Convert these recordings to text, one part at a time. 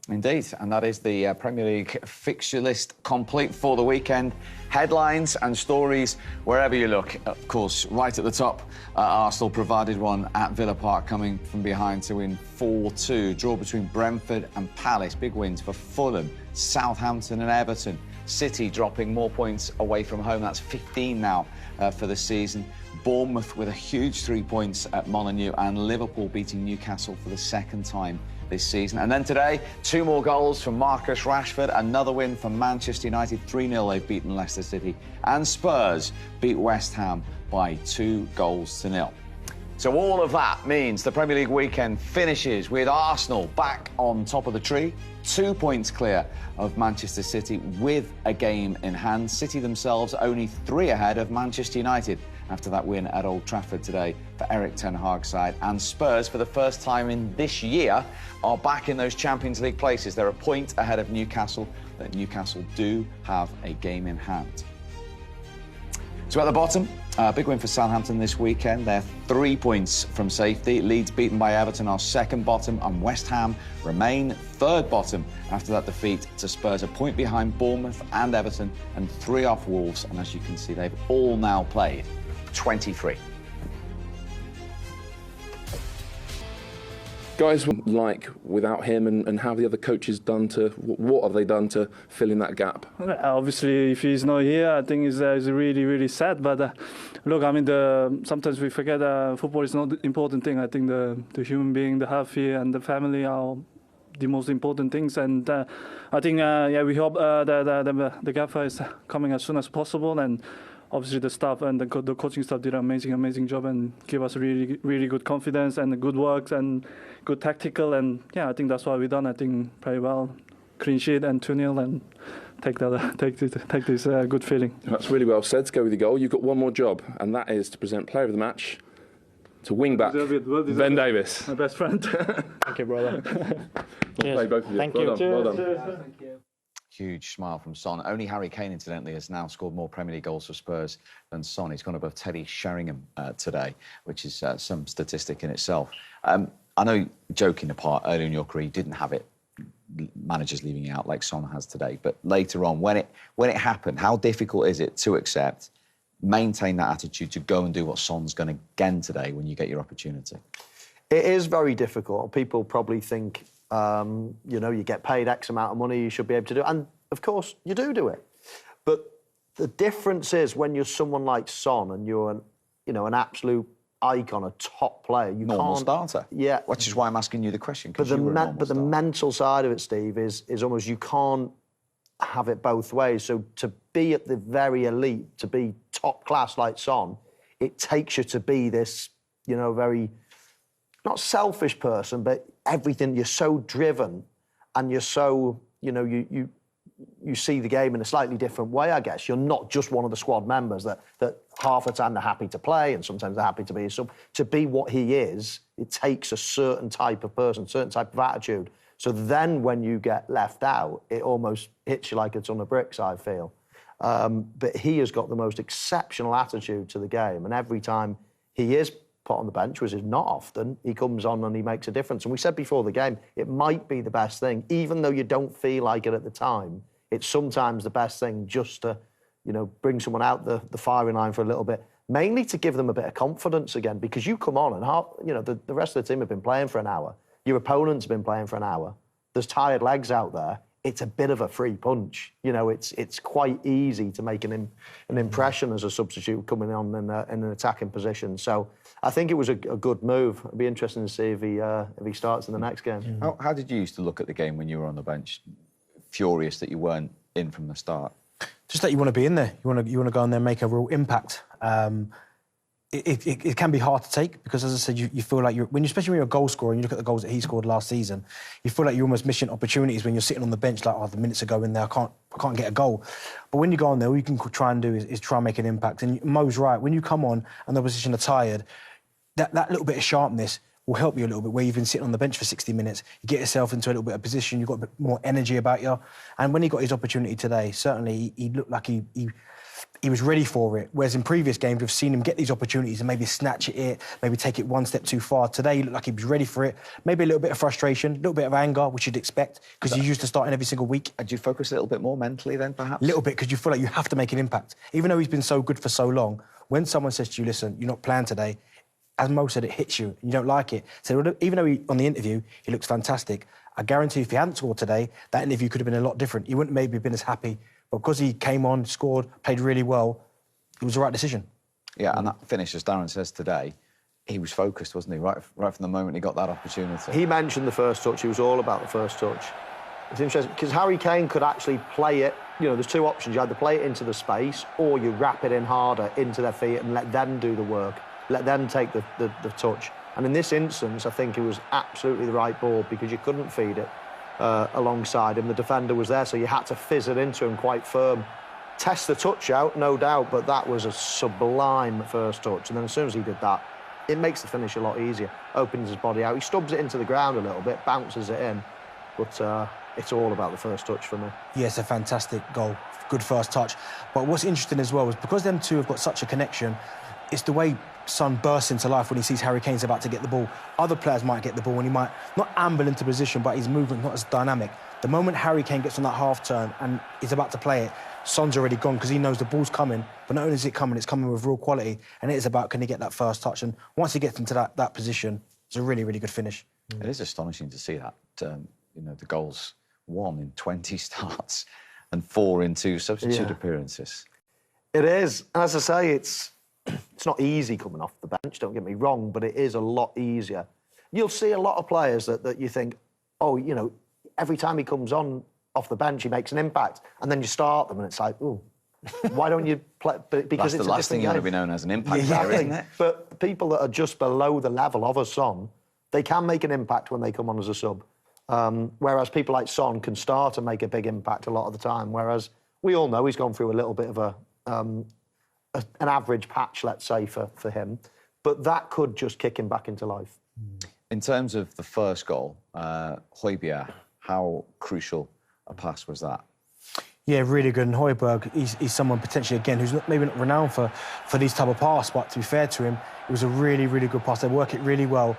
Indeed, and that is the Premier League fixture list complete for the weekend. Headlines and stories wherever you look. Of course, right at the top, Arsenal provided one at Villa Park, coming from behind to win 4-2. Draw between Brentford and Palace. Big wins for Fulham, Southampton and Everton. City dropping more points away from home. That's 15 now for the season. Bournemouth with a huge 3 points at Molineux, and Liverpool beating Newcastle for the second time this season. And then today, 2 more goals from Marcus Rashford, another win from Manchester United, 3-0 they've beaten Leicester City, and Spurs beat West Ham by 2-0. So all of that means the Premier League weekend finishes with Arsenal back on top of the tree, 2 points clear of Manchester City with a game in hand. City themselves only 3 ahead of Manchester United after that win at Old Trafford today for Erik ten Hag's side. And Spurs, for the first time in this year, are back in those Champions League places. They're a point ahead of Newcastle, but Newcastle do have a game in hand. So at the bottom, big win for Southampton this weekend. They're 3 points from safety. Leeds beaten by Everton are second bottom, and West Ham remain third bottom after that defeat to Spurs, a point behind Bournemouth and Everton, and 3 off Wolves. And as you can see, they've all now played 23. Guys, like without him, and how have the other coaches done to, what have they done to fill in that gap? Obviously, if he's not here, I think it's really, really sad. But look, I mean, sometimes we forget football is not the important thing. I think the human being, the healthy and the family are the most important things. And I think, we hope the gaffer is coming as soon as possible. And obviously the staff and the coaching staff did an amazing job and gave us really, really good confidence and good work and good tactical. And I think that's what we've done. I think very well, clean sheet and 2-0 and take this good feeling. That's really well said. To go with the goal, you've got one more job, and that is to present player of the match to wing back Ben Davis. My best friend. Thank you, brother. Play both of you. Thank well you. Done. Well done. Cheers. Thank you. Huge smile from Son. Only Harry Kane, incidentally, has now scored more Premier League goals for Spurs than Son. He's gone above Teddy Sheringham today, which is some statistic in itself. I know, joking apart, earlier in your career, you didn't have it, managers leaving you out like Son has today. But later on, when it happened, how difficult is it to accept, maintain that attitude to go and do what Son's going to again today when you get your opportunity? It is very difficult. People probably think, you get paid X amount of money, you should be able to do it. And, of course, you do it. But the difference is when you're someone like Son and you're an absolute icon, a top player, you normal can't... starter. Yeah. Which is why I'm asking you the question. But the mental side of it, Steve, is almost you can't have it both ways. So to be at the very elite, to be top class like Son, it takes you to be this, very... not selfish person, but everything, you're so driven and you're so, you see the game in a slightly different way, I guess. You're not just one of the squad members that half the time they're happy to play and sometimes they're happy to be a sub. To be what he is, it takes a certain type of person, certain type of attitude. So then when you get left out, it almost hits you like a ton of bricks, I feel. But he has got the most exceptional attitude to the game, and every time he is put on the bench, which is not often, he comes on and he makes a difference. And we said before the game, it might be the best thing, even though you don't feel like it at the time. It's sometimes the best thing just to, bring someone out the firing line for a little bit, mainly to give them a bit of confidence again, because you come on and the rest of the team have been playing for an hour. Your opponent's been playing for an hour. There's tired legs out there. It's a bit of a free punch. It's quite easy to make an impression as a substitute coming on in an attacking position. So I think it was a good move. It'd be interesting to see if he starts in the next game. How did you used to look at the game when you were on the bench? Furious that you weren't in from the start? Just that you want to be in there. You want to go in there and make a real impact. It can be hard to take because, as I said, you feel like especially when you're a goal scorer and you look at the goals that he scored last season, you feel like you're almost missing opportunities when you're sitting on the bench like, the minutes ago in there, I can't get a goal. But when you go on there, all you can try and do is try and make an impact. And Mo's right. When you come on and the opposition are tired, that little bit of sharpness will help you a little bit, where you've been sitting on the bench for 60 minutes, you get yourself into a little bit of position, you've got a bit more energy about you. And when he got his opportunity today, certainly he looked like he he was ready for it. Whereas in previous games, we've seen him get these opportunities and maybe snatch it, maybe take it one step too far. Today, he looked like he was ready for it. Maybe a little bit of frustration, a little bit of anger, which you'd expect, because he's used to starting every single week. Do you focus a little bit more mentally then, perhaps? A little bit, because you feel like you have to make an impact. Even though he's been so good for so long, when someone says to you, listen, you're not playing today, as Mo said, it hits you, and you don't like it. So even though on the interview, he looks fantastic, I guarantee if he hadn't scored today, that interview could have been a lot different. He wouldn't maybe have been as happy. But because he came on, scored, played really well, it was the right decision. Yeah, and that finish, as Darren says today, he was focused, wasn't he? Right from the moment he got that opportunity. He mentioned the first touch. He was all about the first touch. It's interesting, because Harry Kane could actually play it. You know, there's two options. You either play it into the space or you wrap it in harder into their feet and let them do the work, let them take the touch. And in this instance, I think it was absolutely the right ball, because you couldn't feed it alongside him. The defender was there, so you had to fizz it into him quite firm. Test the touch out, no doubt, but that was a sublime first touch. And then as soon as he did that, it makes the finish a lot easier. Opens his body out. He stubs it into the ground a little bit, bounces it in. But it's all about the first touch for me. Yeah, it's a fantastic goal. Good first touch. But what's interesting as well is because them two have got such a connection, it's the way Son bursts into life when he sees Harry Kane's about to get the ball. Other players might get the ball and he might not amble into position, but his movement not as dynamic. The moment Harry Kane gets on that half turn and is about to play it, Son's already gone because he knows the ball's coming. But not only is it coming, it's coming with real quality. And it is about, can he get that first touch? And once he gets into that position, it's a really, really good finish. It is astonishing to see that. You know, the goals 1 in 20 starts and 4 in 2 substitute appearances. It is. As I say, it's not easy coming off the bench, don't get me wrong, but it is a lot easier. You'll see a lot of players that you think, oh, you know, every time he comes on off the bench, he makes an impact, and then you start them, and it's like, oh, why don't you play? Because that's the last thing you want to be known as, an impact player, isn't it? But people that are just below the level of a Son, they can make an impact when they come on as a sub. Whereas people like Son can start and make a big impact a lot of the time. Whereas we all know he's gone through a little bit of an average patch, let's say, for him. But that could just kick him back into life. In terms of the first goal, Højbjerg, how crucial a pass was that? Yeah, really good. And Højbjerg, he's someone potentially, again, who's maybe not renowned for these type of pass, but to be fair to him, it was a really, really good pass. They work it really well.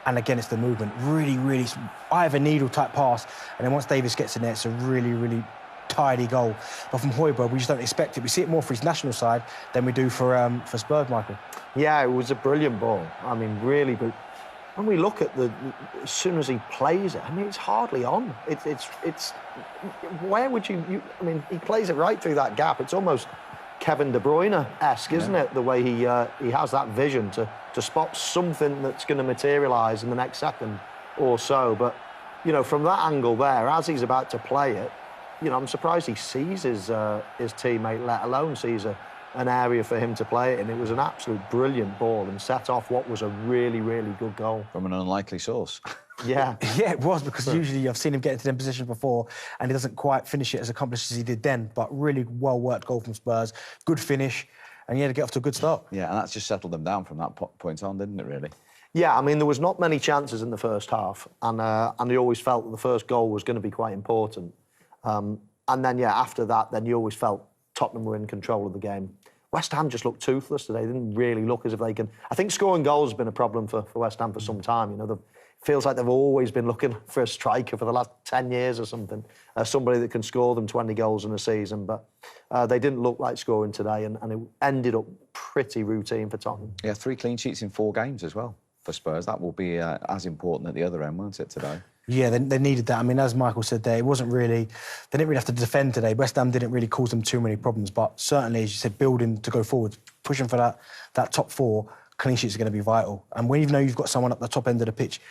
And again, it's the movement. Really, really eye of a needle type pass. And then once Davis gets in there, it's a really, really tidy goal. But from Højbjerg, we just don't expect it. We see it more for his national side than we do for Spurs, Michael. Yeah, it was a brilliant ball. I mean, really good. When we look at as soon as he plays it, I mean, it's hardly on. It's where would you I mean, he plays it right through that gap. It's almost Kevin De Bruyne-esque, isn't it? The way he has that vision to spot something that's going to materialise in the next second or so. But, you know, from that angle there, as he's about to play it, you know, I'm surprised he sees his teammate, let alone sees an area for him to play it in. It was an absolute brilliant ball and set off what was a really, really good goal. From an unlikely source. Yeah. Yeah, it was, because usually I've seen him get into them position before and he doesn't quite finish it as accomplished as he did then. But really well-worked goal from Spurs. Good finish. And he had to get off to a good start. Yeah, and that's just settled them down from that point on, didn't it, really? Yeah, I mean, there was not many chances in the first half. And you always felt that the first goal was going to be quite important. And then, yeah, after that, then you always felt Tottenham were in control of the game. West Ham just looked toothless today. They didn't really look as if they can... I think scoring goals has been a problem for West Ham for some time. You know, it feels like they've always been looking for a striker for the last 10 years or something, somebody that can score them 20 goals in a season. But they didn't look like scoring today, and it ended up pretty routine for Tottenham. Yeah, 3 clean sheets in 4 games as well for Spurs. That will be as important at the other end, won't it, today? Yeah, they needed that. I mean, as Michael said there, it wasn't really... They didn't really have to defend today. West Ham didn't really cause them too many problems, but certainly, as you said, building to go forward, pushing for that top 4, clean sheets are going to be vital. And when you know you've got someone at the top end of the pitch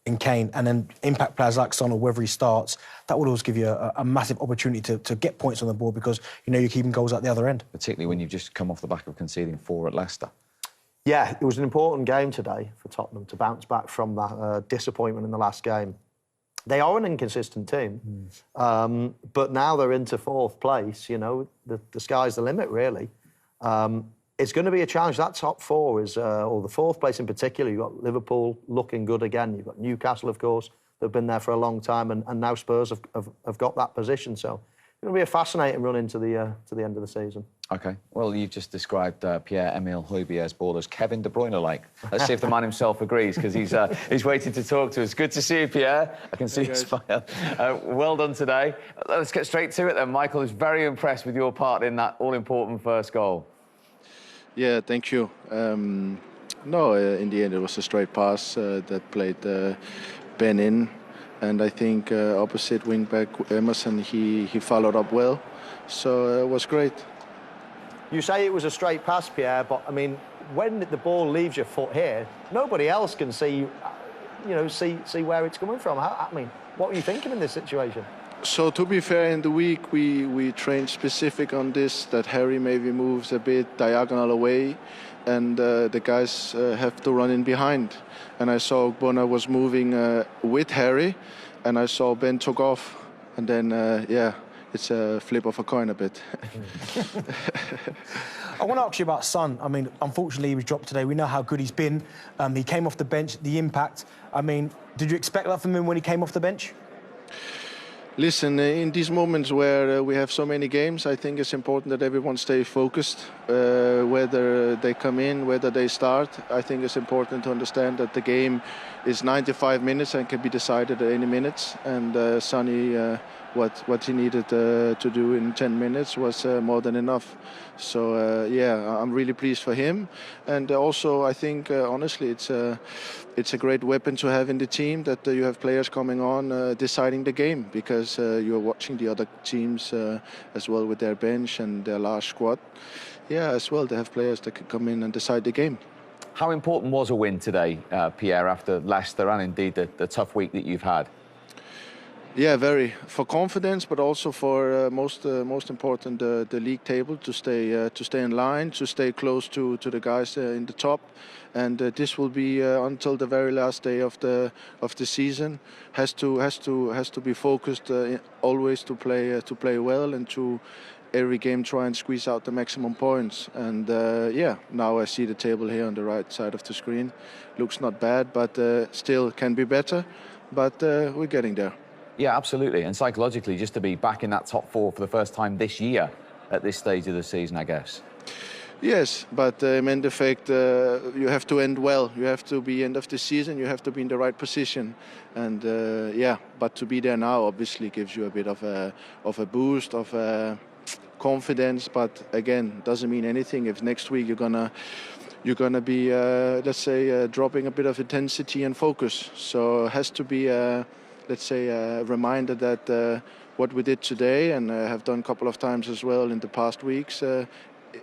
in Kane, and then impact players like Son or whether he starts, that will always give you a massive opportunity to get points on the board, because you know you're keeping goals at the other end. Particularly when you've just come off the back of conceding 4 at Leicester. Yeah, it was an important game today for Tottenham to bounce back from that disappointment in the last game. They are an inconsistent team, but now they're into 4th place. You know, the sky's the limit, really. It's going to be a challenge. That top 4 is, or the 4th place in particular, you've got Liverpool looking good again. You've got Newcastle, of course, they've been there for a long time, and now Spurs have got that position. So going to be a fascinating run into the end of the season. OK. Well, you've just described Pierre-Emile Højbjerg's ball as Kevin De Bruyne-like. Let's see if the man himself agrees, because he's waiting to talk to us. Good to see you, Pierre. I can see you smile. Well done today. Let's get straight to it then. Michael is very impressed with your part in that all-important first goal. Yeah, thank you. No, in the end, it was a straight pass that played Ben in. And I think opposite wing-back Emerson, he followed up well. So it was great. You say it was a straight pass, Pierre, but, I mean, when the ball leaves your foot here, nobody else can see where it's coming from. I mean, what were you thinking in this situation? So to be fair, in the week we trained specific on this, that Harry maybe moves a bit diagonal away and the guys have to run in behind. And I saw Bona was moving with Harry and I saw Ben took off. And then, it's a flip of a coin a bit. I want to ask you about Son. I mean, unfortunately, he was dropped today. We know how good he's been. He came off the bench, the impact. I mean, did you expect that from him when he came off the bench? Listen, in these moments where we have so many games, I think it's important that everyone stays focused. Whether they come in, whether they start, I think it's important to understand that the game is 95 minutes and can be decided at any minute. And Sonny, what he needed to do in 10 minutes was more than enough. So, I'm really pleased for him. And also, I think, honestly, it's a great weapon to have in the team, that you have players coming on deciding the game, because you're watching the other teams as well with their bench and their large squad. Yeah, as well, they have players that can come in and decide the game. How important was a win today, Pierre, after Leicester and indeed the tough week that you've had? Yeah, very. For confidence, but also for most important, the league table, to stay in line, to stay close to the guys in the top. And this will be until the very last day of the season. Has to be focused always to play well, and to every game try and squeeze out the maximum points. And now I see the table here on the right side of the screen. Looks not bad, but still can be better. But we're getting there. Yeah, absolutely. And psychologically, just to be back in that top four for the first time this year at this stage of the season, I guess. Yes, but in the fact you have to end well. You have to be end of the season. You have to be in the right position, and but to be there now obviously gives you a bit of a boost of confidence. But again, doesn't mean anything if next week you're gonna be let's say dropping a bit of intensity and focus. So it has to be let's say a reminder that what we did today and have done a couple of times as well in the past weeks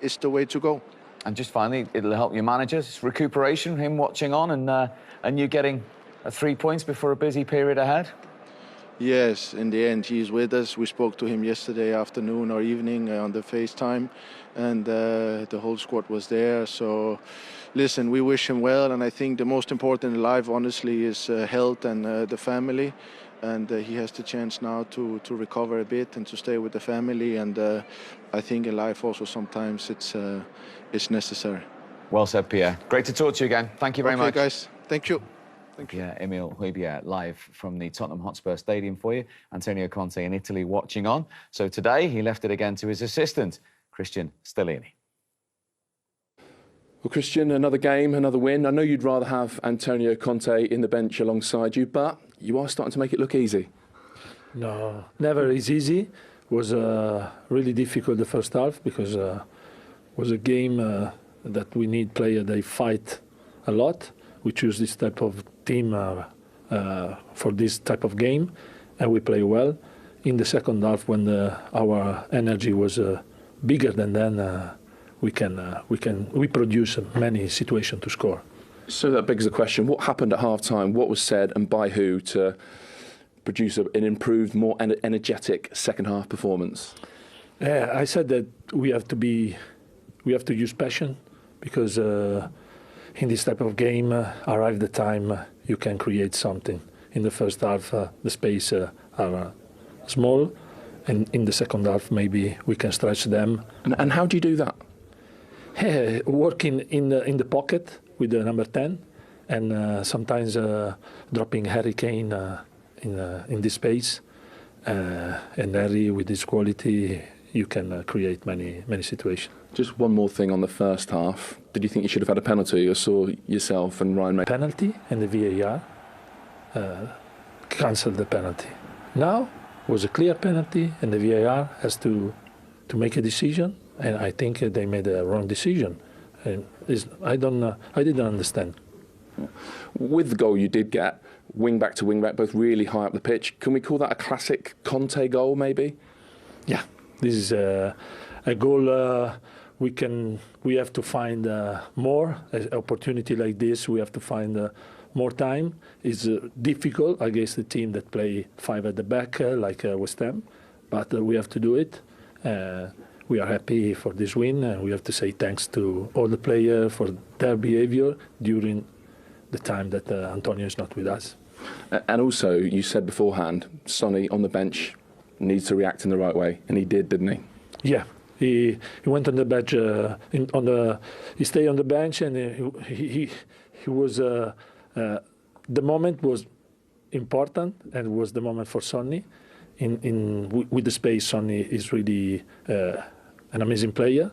is the way to go. And just finally, it'll help your managers, recuperation, him watching on, and you getting 3 points before a busy period ahead. Yes, in the end, he's with us. We spoke to him yesterday afternoon or evening on the FaceTime, and the whole squad was there. So, listen, we wish him well, and I think the most important in life, honestly, is health and the family. And he has the chance now to recover a bit and to stay with the family. And I think in life also sometimes it's necessary. Well said, Pierre. Great to talk to you again. Thank you very much. Okay, guys. Thank you. Pierre-Emile Højbjerg live from the Tottenham Hotspur Stadium for you. Antonio Conte in Italy watching on. So today he left it again to his assistant, Christian Stellini. Well, Christian, another game, another win. I know you'd rather have Antonio Conte in the bench alongside you, but you are starting to make it look easy. No, never is easy. It was really difficult the first half, because it was a game that we need players, they fight a lot. We choose this type of team for this type of game, and we play well. In the second half, when our energy was bigger than then, we produce many situations to score. So that begs the question: what happened at half-time? What was said, and by who, to produce an improved, more energetic second-half performance? I said that we have to use passion, because in this type of game, arrive the time you can create something. In the first half, the space are small, and in the second half, maybe we can stretch them. And how do you do that? Working in the pocket with the number 10, and sometimes dropping Harry Kane in this space, and Harry, with his quality, you can create many situations. Just one more thing on the first half. Did you think you should have had a penalty, or saw yourself and Ryan make Penalty, and the VAR cancelled the penalty. Now was a clear penalty, and the VAR has to make a decision, and I think they made a wrong decision. And I didn't understand. With the goal you did get, wing back to wing back, both really high up the pitch, can we call that a classic Conte goal, maybe? Yeah, this is a goal we have to find more. An opportunity like this, we have to find more time. It's difficult against a team that play 5 at the back, like West Ham, but we have to do it. We are happy for this win, and we have to say thanks to all the players for their behavior during the time that Antonio is not with us. And also, you said beforehand, Sonny on the bench needs to react in the right way, and he did, didn't he? Yeah, he went on the bench. He stayed on the bench, and he was. The moment was important, and was the moment for Sonny. With the space, Sonny is really an amazing player,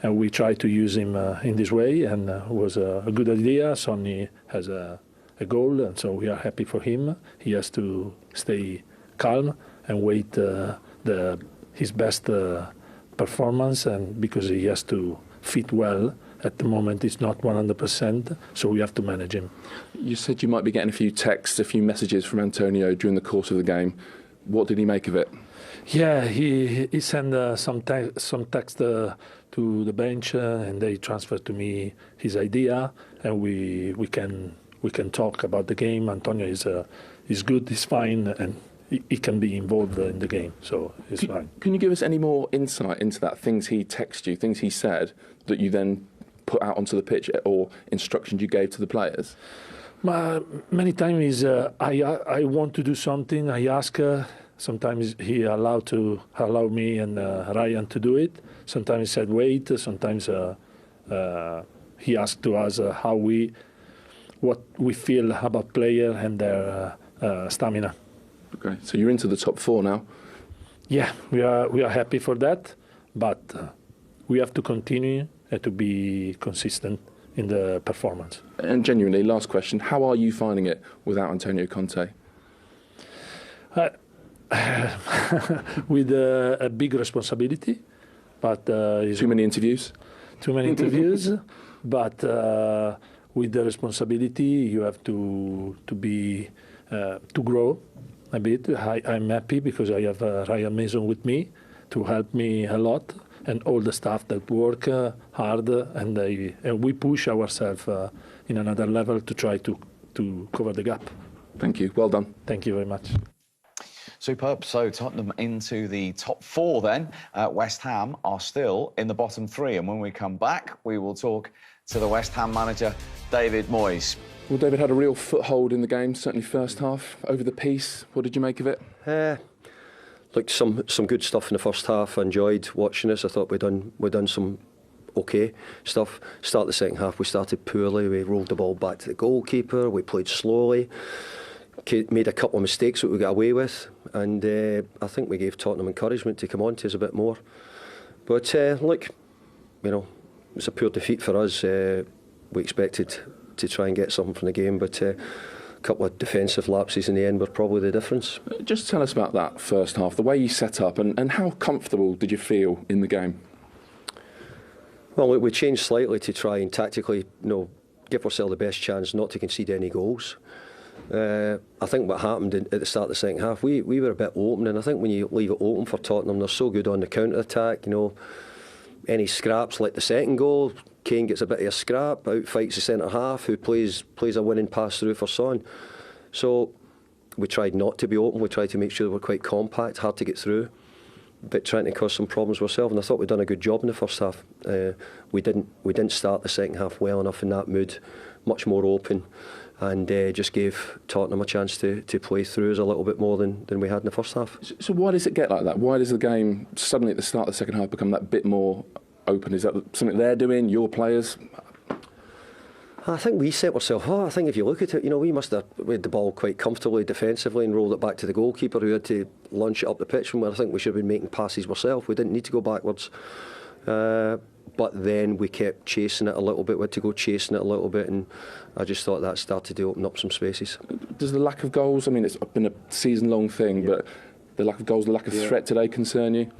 and we try to use him in this way, and it was a good idea. Sonny has a goal, and so we are happy for him. He has to stay calm and wait his best performance, and because he has to fit well. At the moment, it's not 100%, so we have to manage him. You said you might be getting a few texts, a few messages from Antonio during the course of the game. What did he make of it? Yeah, he sent some text to the bench, and they transferred to me his idea, and we can talk about the game. Antonio is good, he's fine, and he can be involved in the game, so it's fine. Can you give us any more insight into that? Things he texted you, things he said that you then put out onto the pitch, or instructions you gave to the players? Many times I want to do something, I ask. Sometimes he allow me and Ryan to do it. Sometimes he said wait. Sometimes he asked to us what we feel about player and their stamina. Okay, so you're into the top 4 now. Yeah, we are happy for that, but we have to continue to be consistent in the performance. And genuinely, last question, how are you finding it without Antonio Conte? With a big responsibility, but too many interviews. Too many interviews, but with the responsibility, you have to grow a bit. I'm happy because I have Ryan Mason with me to help me a lot, and all the staff that work hard, and we push ourselves in another level to try to cover the gap. Thank you. Well done. Thank you very much. Superb. So Tottenham into the top 4 then. West Ham are still in the bottom 3. And when we come back, we will talk to the West Ham manager, David Moyes. Well, David had a real foothold in the game, certainly first half, over the piece. What did you make of it? Like some good stuff in the first half. I enjoyed watching us. I thought we'd done some okay stuff. Start the second half, we started poorly. We rolled the ball back to the goalkeeper. We played slowly. Made a couple of mistakes that we got away with, and I think we gave Tottenham encouragement to come on to us a bit more. But look, it's a poor defeat for us. We expected to try and get something from the game, but a couple of defensive lapses in the end were probably the difference. Just tell us about that first half, the way you set up, and how comfortable did you feel in the game? Well, we changed slightly to try and tactically, give ourselves the best chance not to concede any goals. I think what happened at the start of the second half, we were a bit open, and I think when you leave it open for Tottenham, they're so good on the counter-attack. Any scraps like the second goal, Kane gets a bit of a scrap, outfights the centre-half, who plays a winning pass through for Son. So we tried not to be open, we tried to make sure they were quite compact, hard to get through, but trying to cause some problems ourselves, and I thought we'd done a good job in the first half. We didn't start the second half well enough in that mood, much more open, and just gave Tottenham a chance to play through us a little bit more than we had in the first half. So why does it get like that? Why does the game suddenly at the start of the second half become that bit more open? Is that something they're doing, your players? I think we set ourselves. I think if you look at it, we must have made the ball quite comfortably defensively and rolled it back to the goalkeeper, who had to launch it up the pitch from where I think we should have been making passes ourselves. We didn't need to go backwards. But then we kept chasing it a little bit. We had to go chasing it a little bit, and I just thought that started to open up some spaces. Does the lack of goals, I mean, it's been a season-long thing, but the lack of goals, the lack of threat today concern you?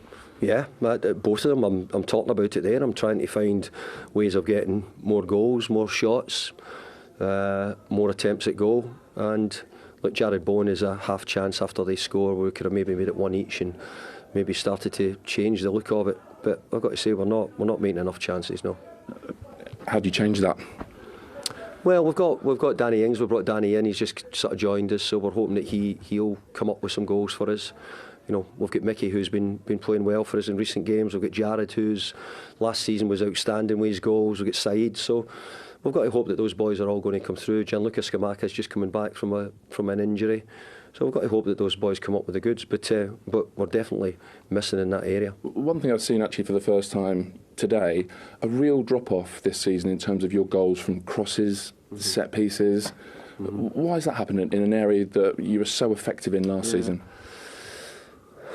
Yeah, both of them. I'm talking about it there. I'm trying to find ways of getting more goals, more shots, more attempts at goal. And look, Jared Bowen is a half chance after they score. We could have maybe made it one each and maybe started to change the look of it. But I've got to say, we're not making enough chances, no. How do you change that? Well, we've got Danny Ings. We've brought Danny in. He's just sort of joined us, so we're hoping that he'll come up with some goals for us. We've got Mickey, who's been playing well for us in recent games. We've got Jared, who's last season was outstanding with his goals. We've got Said. So we've got to hope that those boys are all going to come through. Gianluca Scamacca's just coming back from an injury. So we've got to hope that those boys come up with the goods. But we're definitely missing in that area. One thing I've seen actually for the first time today, a real drop-off this season in terms of your goals from crosses, set pieces. Why is that happening in an area that you were so effective in last season?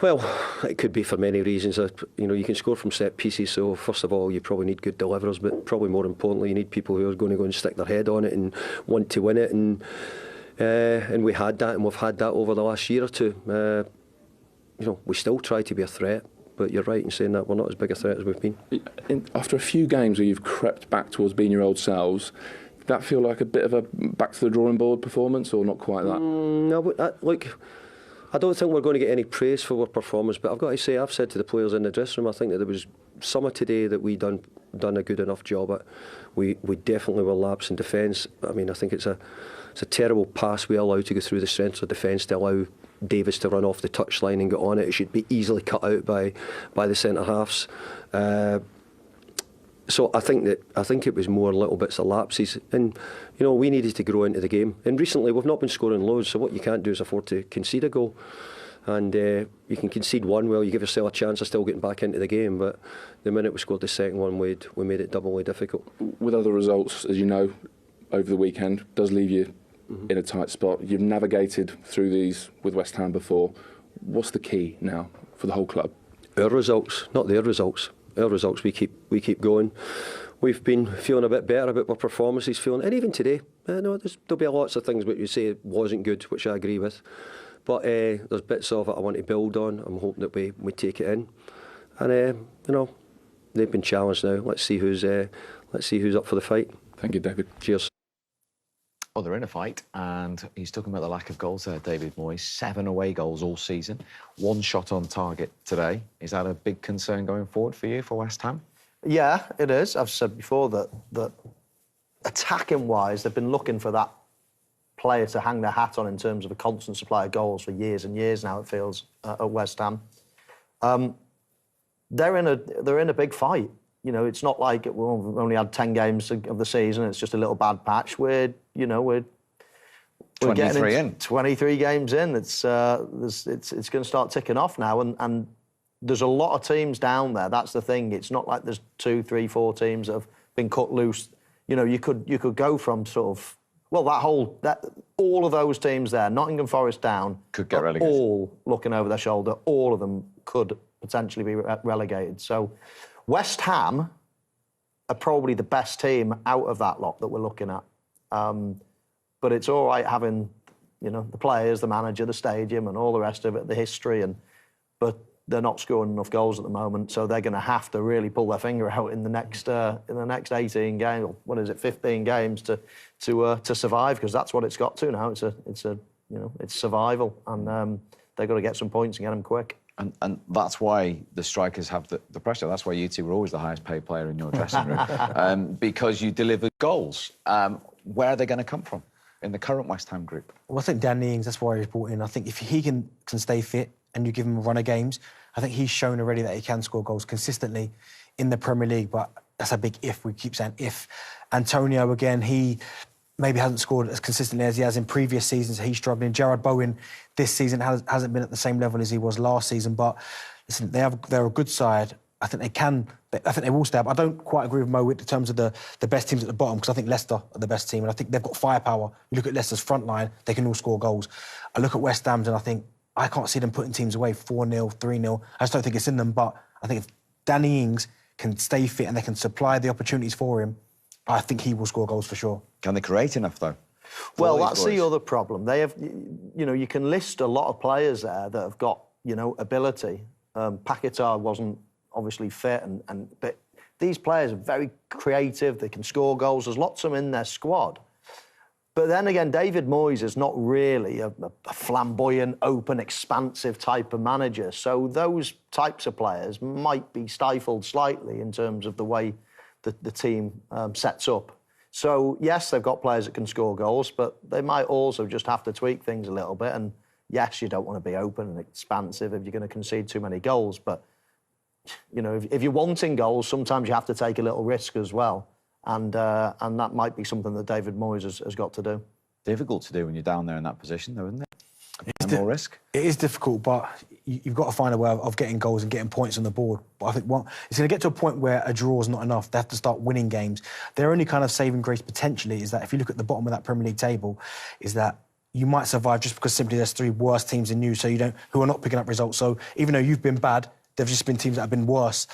Well, it could be for many reasons. You can score from set pieces, so first of all, you probably need good deliverers, but probably more importantly, you need people who are going to go and stick their head on it and want to win it. And we had that, and we've had that over the last year or two. We still try to be a threat, but you're right in saying that we're not as big a threat as we've been. After a few games where you've crept back towards being your old selves, did that feel like a bit of a back to the drawing board performance, or not quite that? No, I don't think we're going to get any praise for our performance, but I've got to say, I've said to the players in the dressing room, I think that there was some of today that we done a good enough job at. We definitely were lapse in defence. I mean, I think it's a terrible pass we allow to go through the centre of defence to allow Davis to run off the touchline and get on it. It should be easily cut out by the centre halves. So I think it was more little bits of lapses, and we needed to grow into the game. And recently we've not been scoring loads, so what you can't do is afford to concede a goal. And you can concede one, well, you give yourself a chance of still getting back into the game. But the minute we scored the second one, we made it doubly difficult. With other results, as you know, over the weekend, does leave you in a tight spot. You've navigated through these with West Ham before. What's the key now for the whole club? Our results, not their results. Our results, we keep going. We've been feeling a bit better about our performances, and even today, there'll be lots of things which you say wasn't good, which I agree with. But there's bits of it I want to build on. I'm hoping that we take it in, and they've been challenged now. Let's see who's up for the fight. Thank you, David. Cheers. Oh, they're in a fight, and he's talking about the lack of goals there, David Moyes. 7 away goals all season, 1 shot on target today. Is that a big concern going forward for you, for West Ham? Yeah, it is. I've said before that attacking-wise, they've been looking for that player to hang their hat on in terms of a constant supply of goals for years and years now, it feels, at West Ham. They're in a big fight. It's not like we've only had 10 games of the season. It's just a little bad patch. We're 23 in. 23 games in. It's going to start ticking off now, and there's a lot of teams down there. That's the thing. It's not like there's 2, 3, 4 teams that have been cut loose. You could go from sort of all of those teams there, Nottingham Forest down, could get relegated. All looking over their shoulder. All of them could potentially be relegated. So West Ham are probably the best team out of that lot that we're looking at. But it's all right having, the players, the manager, the stadium, and all the rest of it, the history, but they're not scoring enough goals at the moment, so they're going to have to really pull their finger out in the next 18 games, or what is it, 15 games to survive, because that's what it's got to now. It's survival, and they've got to get some points and get them quick. And that's why the strikers have the pressure. That's why you two were always the highest paid player in your dressing room, because you delivered goals. Where are they going to come from in the current West Ham group? Well, I think Danny Ings, that's why he's brought in. I think if he can stay fit and you give him a run of games, I think he's shown already that he can score goals consistently in the Premier League, but that's a big if. We keep saying if. Antonio, again, he maybe hasn't scored as consistently as he has in previous seasons. He's struggling. Jared Bowen this season hasn't been at the same level as he was last season, but listen, they're a good side. I think they can. I think they will stay up. I don't quite agree with Mo in terms of the best teams at the bottom, because I think Leicester are the best team, and I think they've got firepower. You look at Leicester's front line; they can all score goals. I look at West Ham's, and I think I can't see them putting teams away 4-0, 3-0. I just don't think it's in them. But I think if Danny Ings can stay fit and they can supply the opportunities for him, I think he will score goals for sure. Can they create enough though? Well, that's the other problem. They have, you know, you can list a lot of players there that have got, you know, ability. Paquetá wasn't obviously fit, but these players are very creative. They can score goals. There's lots of them in their squad. But then again, David Moyes is not really a flamboyant, open, expansive type of manager. So those types of players might be stifled slightly in terms of the way the team sets up. So, yes, they've got players that can score goals, but they might also just have to tweak things a little bit. And, yes, you don't want to be open and expansive if you're going to concede too many goals. But, you know, if you're wanting goals, sometimes you have to take a little risk as well. And that might be something that David Moyes has got to do. Difficult to do when you're down there in that position, though, isn't it? It's more risk. It is difficult, but you've got to find a way of getting goals and getting points on the board. But I think it's going to get to a point where a draw is not enough. They have to start winning games. Their only kind of saving grace potentially is that if you look at the bottom of that Premier League table, is that you might survive just because simply there's 3 worse teams than you, who are not picking up results. So even though you've been bad, there've just been teams that have been worse.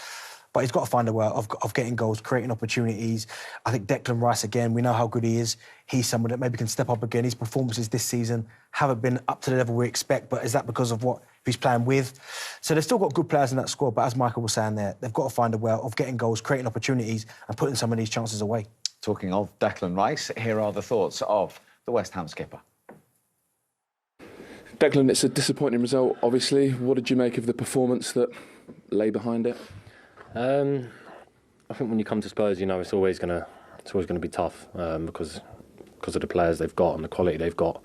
But he's got to find a way of getting goals, creating opportunities. I think Declan Rice, again, we know how good he is. He's someone that maybe can step up again. His performances this season haven't been up to the level we expect, but is that because of what he's playing with? So they've still got good players in that squad, but as Michael was saying there, they've got to find a way of getting goals, creating opportunities and putting some of these chances away. Talking of Declan Rice, here are the thoughts of the West Ham skipper. Declan, it's a disappointing result, obviously. What did you make of the performance that lay behind it? I think when you come to Spurs, you know, it's always going to be tough because of the players they've got and the quality they've got.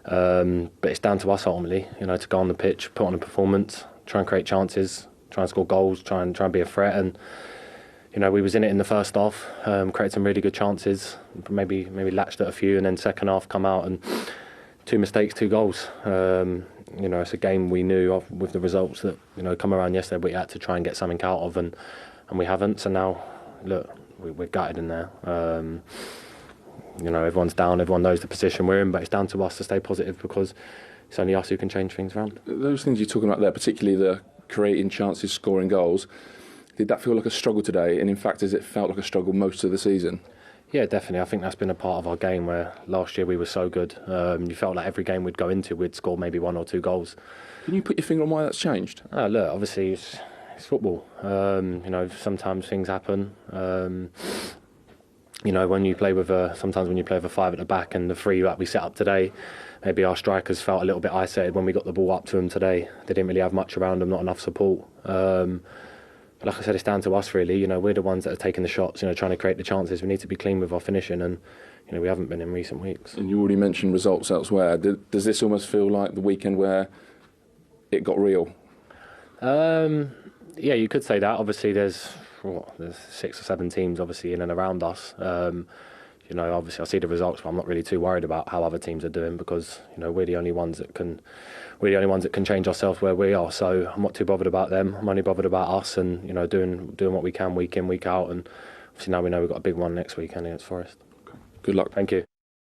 But it's down to us ultimately, you know, to go on the pitch, put on a performance, try and create chances, try and score goals, try and be a threat. And you know, we was in it in the first half, created some really good chances, maybe latched at a few, and then second half come out and 2 mistakes, 2 goals. You know, it's a game we knew of with the results that, you know, come around yesterday, we had to try and get something out of, and we haven't. So now, look, we're gutted in there. You know, everyone's down, everyone knows the position we're in, but it's down to us to stay positive because it's only us who can change things around. Those things you're talking about there, particularly the creating chances, scoring goals, did that feel like a struggle today? And in fact, has it felt like a struggle most of the season? Yeah, definitely. I think that's been a part of our game where last year we were so good. You felt like every game we'd go into, we'd score maybe 1 or 2 goals. Can you put your finger on why that's changed? Look, obviously it's football. You know, sometimes things happen. You know, when you play with sometimes when you play with a 5 at the back and the 3 that we set up today, maybe our strikers felt a little bit isolated when we got the ball up to them today. They didn't really have much around them, not enough support. But like I said, it's down to us really. You know, we're the ones that are taking the shots, you know, trying to create the chances. We need to be clean with our finishing, and you know, we haven't been in recent weeks. And you already mentioned results elsewhere. Does this almost feel like the weekend where it got real? Yeah, you could say that. Obviously, there's 6 or 7 teams obviously in and around us. You know, obviously I see the results, but I'm not really too worried about how other teams are doing because, you know, we're the only ones that can change ourselves where we are. So I'm not too bothered about them. I'm only bothered about us and, you know, doing what we can week in, week out. And obviously now we know we've got a big one next weekend against Forest. Okay. Good luck. Thank you.